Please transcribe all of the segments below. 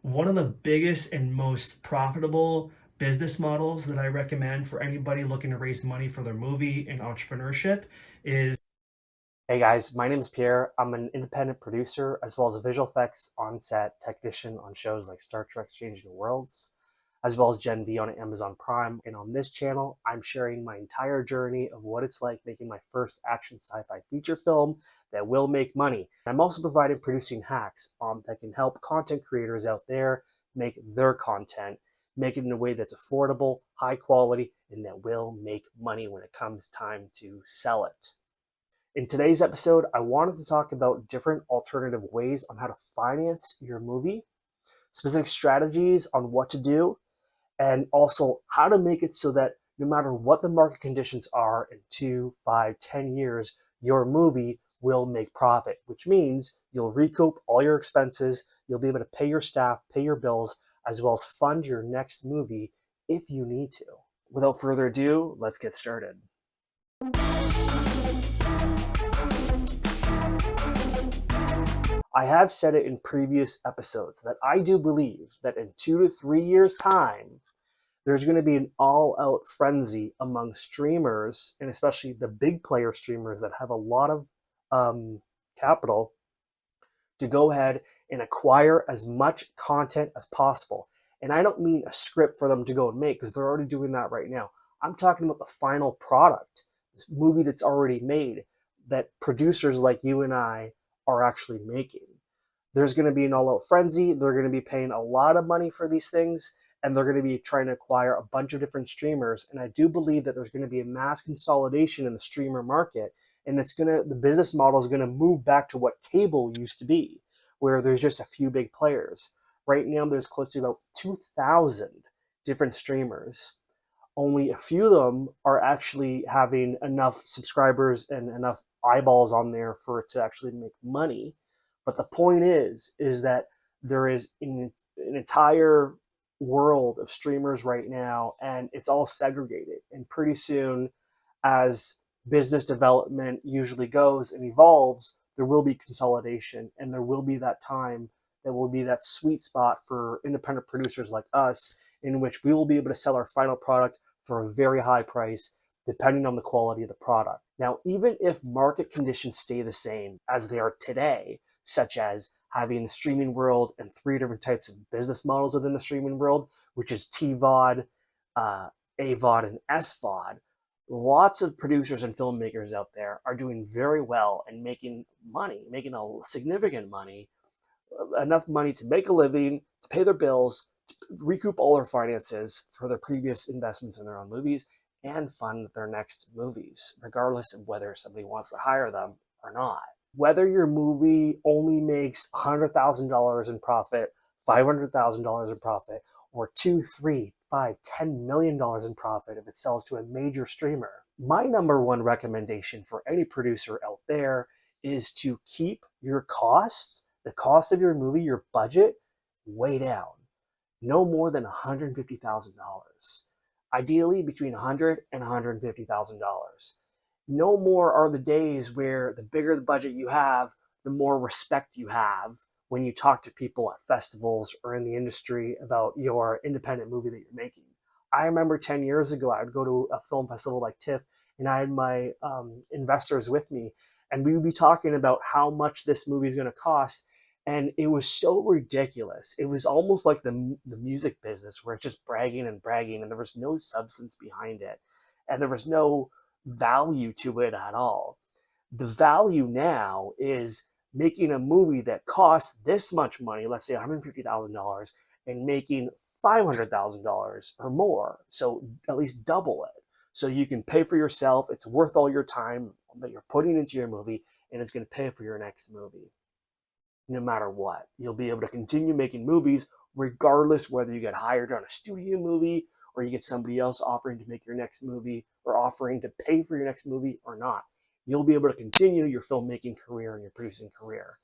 One of the biggest and most profitable business models that I recommend for anybody looking to raise money for their movie and entrepreneurship is. Hey guys, my name is Pierre. I'm an independent producer as well as a visual effects on-set technician on shows like Star Trek Strange New Worlds, as well as Gen V on Amazon Prime. And on this channel, I'm sharing my entire journey of what it's like making my first action sci-fi feature film that will make money. I'm also providing producing hacks that can help content creators out there make their content, make it in a way that's affordable, high quality, and that will make money when it comes time to sell it. In today's episode, I wanted to talk about different alternative ways on how to finance your movie, specific strategies on what to do, and also how to make it so that no matter what the market conditions are in 2, 5, 10 years, your movie will make profit, which means you'll recoup all your expenses, you'll be able to pay your staff, pay your bills, as well as fund your next movie if you need to. Without further ado, let's get started. I have said it in previous episodes that I do believe that in 2 to 3 years' time, there's going to be an all out frenzy among streamers, and especially the big player streamers that have a lot of capital to go ahead and acquire as much content as possible. And I don't mean a script for them to go and make because they're already doing that right now. I'm talking about the final product, this movie that's already made that producers like you and I are actually making. There's going to be an all out frenzy. They're going to be paying a lot of money for these things, and they're going to be trying to acquire a bunch of different streamers. And I do believe that there's going to be a mass consolidation in the streamer market, and the business model is going to move back to what cable used to be, where there's just a few big players. Right now, there's close to about 2,000 different streamers. Only a few of them are actually having enough subscribers and enough eyeballs on there for it to actually make money. But the point is that there is an entire world of streamers right now, and it's all segregated. And pretty soon, as business development usually goes and evolves, there will be consolidation, and there will be that time that will be that sweet spot for independent producers like us, in which we will be able to sell our final product for a very high price, depending on the quality of the product. Now, even if market conditions stay the same as they are today, such as having the streaming world and three different types of business models within the streaming world, which is TVOD, AVOD, and SVOD, lots of producers and filmmakers out there are doing very well and making money, making a significant money, enough money to make a living, to pay their bills, to recoup all their finances for their previous investments in their own movies, and fund their next movies, regardless of whether somebody wants to hire them or not. Whether your movie only makes $100,000 in profit, $500,000 in profit, or two, three, five, $10 million in profit if it sells to a major streamer. My number one recommendation for any producer out there is to keep your costs, the cost of your movie, your budget, way down. No more than $150,000. Ideally between $100,000 and $150,000. No more are the days where the bigger the budget you have, the more respect you have when you talk to people at festivals or in the industry about your independent movie that you're making. I remember 10 years ago, I would go to a film festival like TIFF, and I had my investors with me, and we would be talking about how much this movie is going to cost. And it was so ridiculous. It was almost like the music business where it's just bragging and bragging, and there was no substance behind it. And there was no value to it at all. The value now is making a movie that costs this much money, let's say $150,000, and making $500,000 or more. So at least double it. So you can pay for yourself. It's worth all your time that you're putting into your movie, and it's going to pay for your next movie. No matter what, you'll be able to continue making movies regardless whether you get hired on a studio movie or you get somebody else offering to make your next movie or offering to pay for your next movie or not. You'll be able to continue your filmmaking career and your producing career.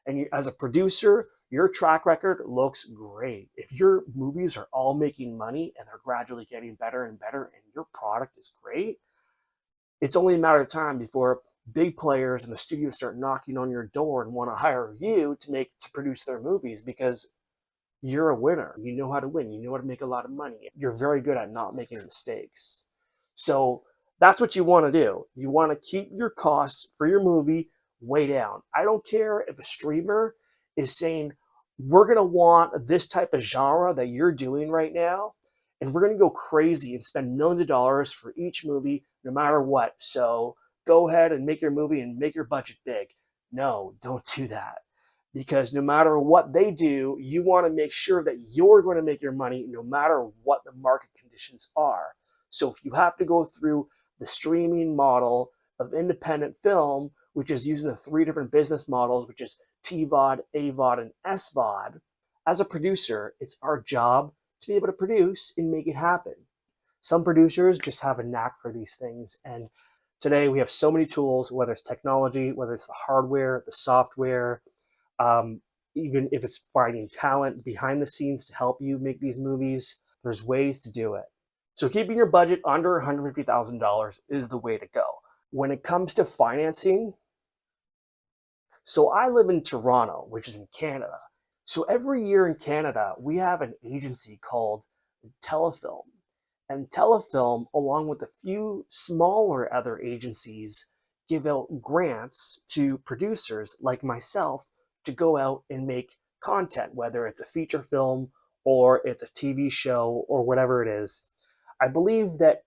And as a producer, your track record looks great. If your movies are all making money and they're gradually getting better and better and your product is great, it's only a matter of time before big players and the studios start knocking on your door and want to hire you to produce their movies, because you're a winner. You know how to win. You know how to make a lot of money. You're very good at not making mistakes. So that's what you want to do. You want to keep your costs for your movie way down. I don't care if a streamer is saying, we're going to want this type of genre that you're doing right now, and we're going to go crazy and spend millions of dollars for each movie, no matter what. So go ahead and make your movie and make your budget big. No, don't do that. Because no matter what they do, you want to make sure that you're going to make your money no matter what the market conditions are. So if you have to go through the streaming model of independent film, which is using the three different business models, which is TVOD, AVOD, and SVOD, as a producer, it's our job to be able to produce and make it happen. Some producers just have a knack for these things. And today we have so many tools, whether it's technology, whether it's the hardware, the software, um, even if it's finding talent behind the scenes to help you make these movies, there's ways to do it. So keeping your budget under $150,000 is the way to go. When it comes to financing, so I live in Toronto, which is in Canada. So every year in Canada, we have an agency called Telefilm. And Telefilm, along with a few smaller other agencies, give out grants to producers like myself to go out and make content, whether it's a feature film or it's a TV show or whatever it is. I believe that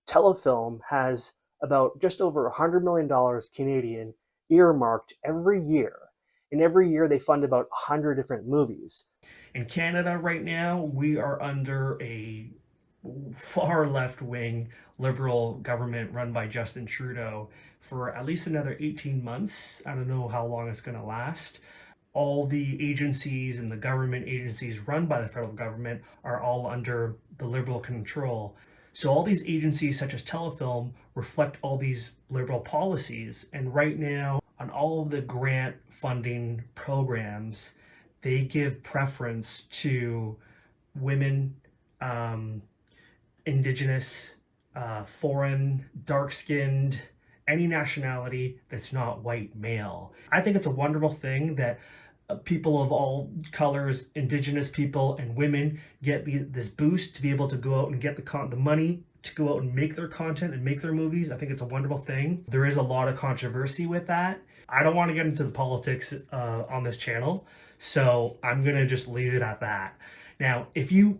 Telefilm has about just over $100 million Canadian earmarked every year. And every year they fund about 100 different movies. In Canada right now, we are under a far left wing liberal government run by Justin Trudeau for at least another 18 months. I don't know how long it's going to last. All the agencies and the government agencies run by the federal government are all under the liberal control. So all these agencies such as Telefilm reflect all these liberal policies. And right now, on all of the grant funding programs, they give preference to women, indigenous, foreign, dark-skinned, any nationality that's not white male. I think it's a wonderful thing that people of all colors, indigenous people and women get this boost to be able to go out and get the money to go out and make their content and make their movies. I think it's a wonderful thing. There is a lot of controversy with that. I don't want to get into the politics on this channel, so I'm gonna just leave it at that. Now, if you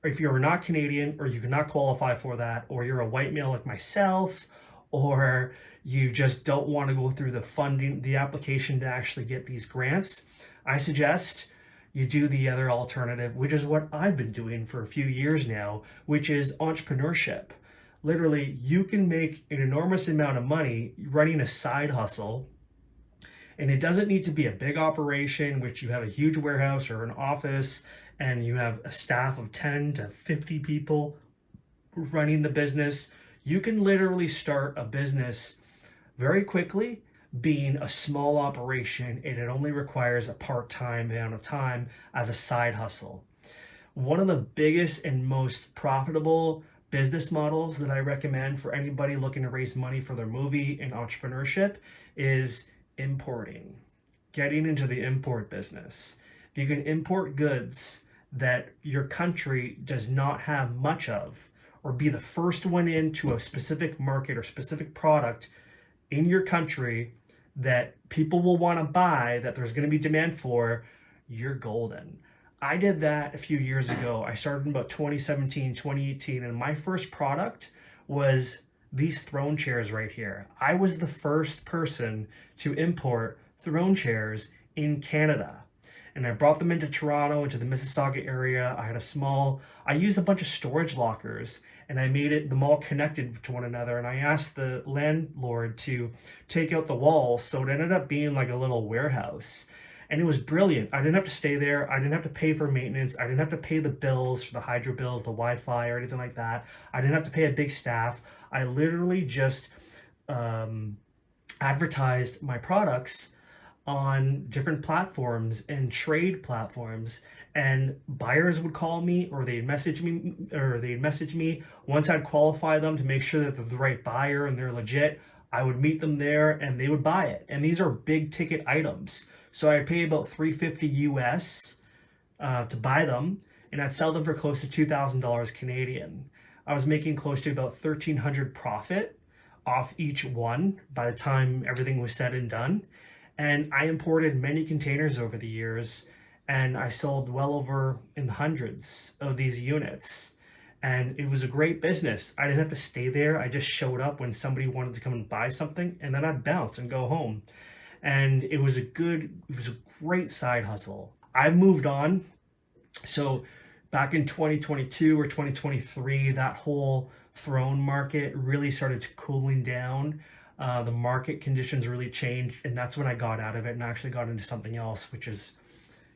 are not Canadian, or you cannot qualify for that, or you're a white male like myself, or you just don't want to go through the funding, the application to actually get these grants, I suggest you do the other alternative, which is what I've been doing for a few years now, which is entrepreneurship. Literally, you can make an enormous amount of money running a side hustle, and it doesn't need to be a big operation, which you have a huge warehouse or an office and you have a staff of 10 to 50 people running the business. You can literally start a business very quickly being a small operation, and it only requires a part-time amount of time as a side hustle. One of the biggest and most profitable business models that I recommend for anybody looking to raise money for their movie and entrepreneurship is importing, getting into the import business. If you can import goods that your country does not have much of, or be the first one into a specific market or specific product in your country that people will want to buy, that there's going to be demand for, you're golden. I did that a few years ago. I started in about 2017, 2018, and my first product was these throne chairs right here. I was the first person to import throne chairs in Canada. And I brought them into Toronto, into the Mississauga area. I used a bunch of storage lockers, and I made them all connected to one another. And I asked the landlord to take out the walls, so it ended up being like a little warehouse. And it was brilliant. I didn't have to stay there. I didn't have to pay for maintenance. I didn't have to pay the bills for the hydro bills, the Wi-Fi, or anything like that. I didn't have to pay a big staff. I literally just advertised my products on different platforms and trade platforms, and buyers would call me, or they'd message me. Once I'd qualify them to make sure that they're the right buyer and they're legit, I would meet them there and they would buy it. And these are big ticket items. So I pay about $350 US to buy them, and I'd sell them for close to $2,000 Canadian. I was making close to about 1,300 profit off each one by the time everything was said and done. And I imported many containers over the years, and I sold well over in the hundreds of these units. And it was a great business. I didn't have to stay there. I just showed up when somebody wanted to come and buy something, and then I'd bounce and go home. And it was a great side hustle. I've moved on. So back in 2022 or 2023, that whole throne market really started cooling down. The market conditions really changed, and that's when I got out of it and actually got into something else, which is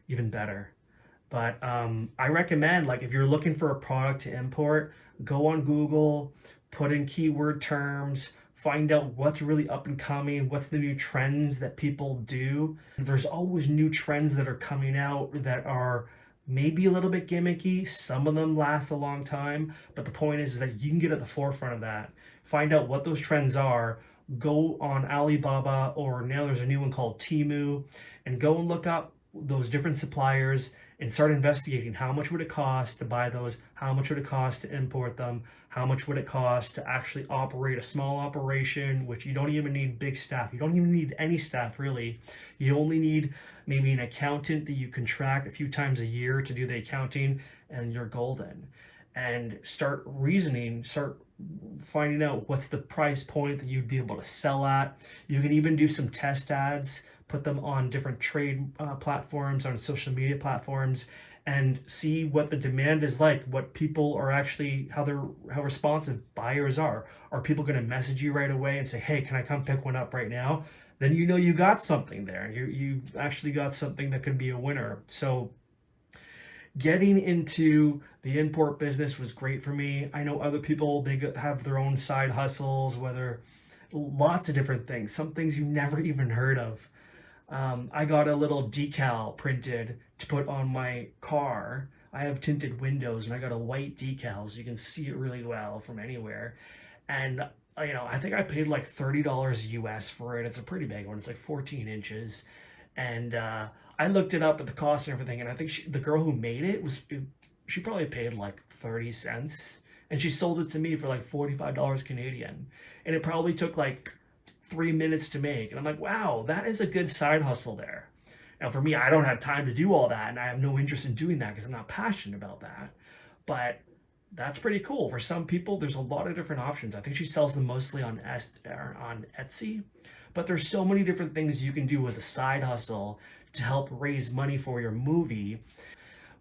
even better. But I recommend, like, if you're looking for a product to import, go on Google, put in keyword terms, find out what's really up and coming, what's the new trends that people do. There's always new trends that are coming out that are maybe a little bit gimmicky. Some of them last a long time, but the point is that you can get at the forefront of that. Find out what those trends are. Go on Alibaba, or now there's a new one called Temu, and go and look up those different suppliers and start investigating how much would it cost to buy those, how much would it cost to import them, how much would it cost to actually operate a small operation, which you don't even need big staff. You don't even need any staff, really. You only need maybe an accountant that you contract a few times a year to do the accounting, and you're golden. And start reasoning, start finding out what's the price point that you'd be able to sell at. You can even do some test ads, put them on different trade platforms, on social media platforms, and see what the demand is like, what people are actually, how responsive buyers are. Are people going to message you right away and say, hey, can I come pick one up right now? Then you know you got something there. You've actually got something that could be a winner. So getting into the import business was great for me. I know other people, they have their own side hustles, whether lots of different things, some things you've never even heard of. I got a little decal printed to put on my car. I have tinted windows, and I got a white decal so you can see it really well from anywhere. And I think I paid like $30 US for it. It's a pretty big one. It's like 14 inches. And I looked it up at the cost and everything, and I think the girl who made she probably paid like 30 cents, and she sold it to me for like $45 Canadian. And it probably took like 3 minutes to make. And I'm like, wow, that is a good side hustle there. Now, for me, I don't have time to do all that, and I have no interest in doing that because I'm not passionate about that. But that's pretty cool. For some people, there's a lot of different options. I think she sells them mostly on Etsy, but there's so many different things you can do as a side hustle to help raise money for your movie.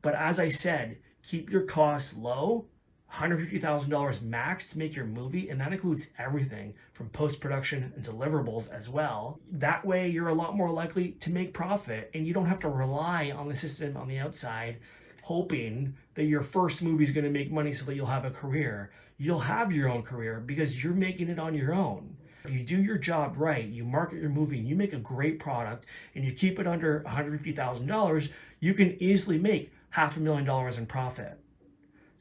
But as I said, keep your costs low. $150,000 max to make your movie, and that includes everything from post-production and deliverables as well. That way you're a lot more likely to make profit, and you don't have to rely on the system on the outside hoping that your first movie is going to make money so that you'll have a career. You'll have your own career because you're making it on your own. If you do your job right, you market your movie and you make a great product and you keep it under $150,000, you can easily make $500,000 in profit.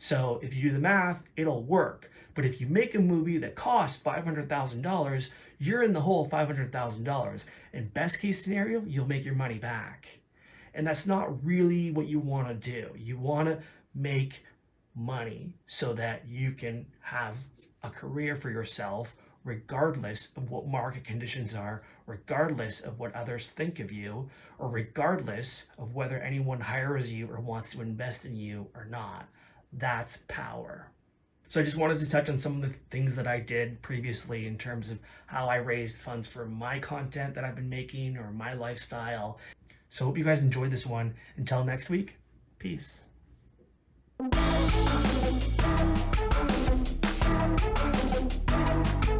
So if you do the math, it'll work. But if you make a movie that costs $500,000, you're in the hole $500,000. In best case scenario, you'll make your money back. And that's not really what you want to do. You want to make money so that you can have a career for yourself, regardless of what market conditions are, regardless of what others think of you, or regardless of whether anyone hires you or wants to invest in you or not. That's power. So I just wanted to touch on some of the things that I did previously in terms of how I raised funds for my content that I've been making or my lifestyle. So I hope you guys enjoyed this one. Until next week, peace.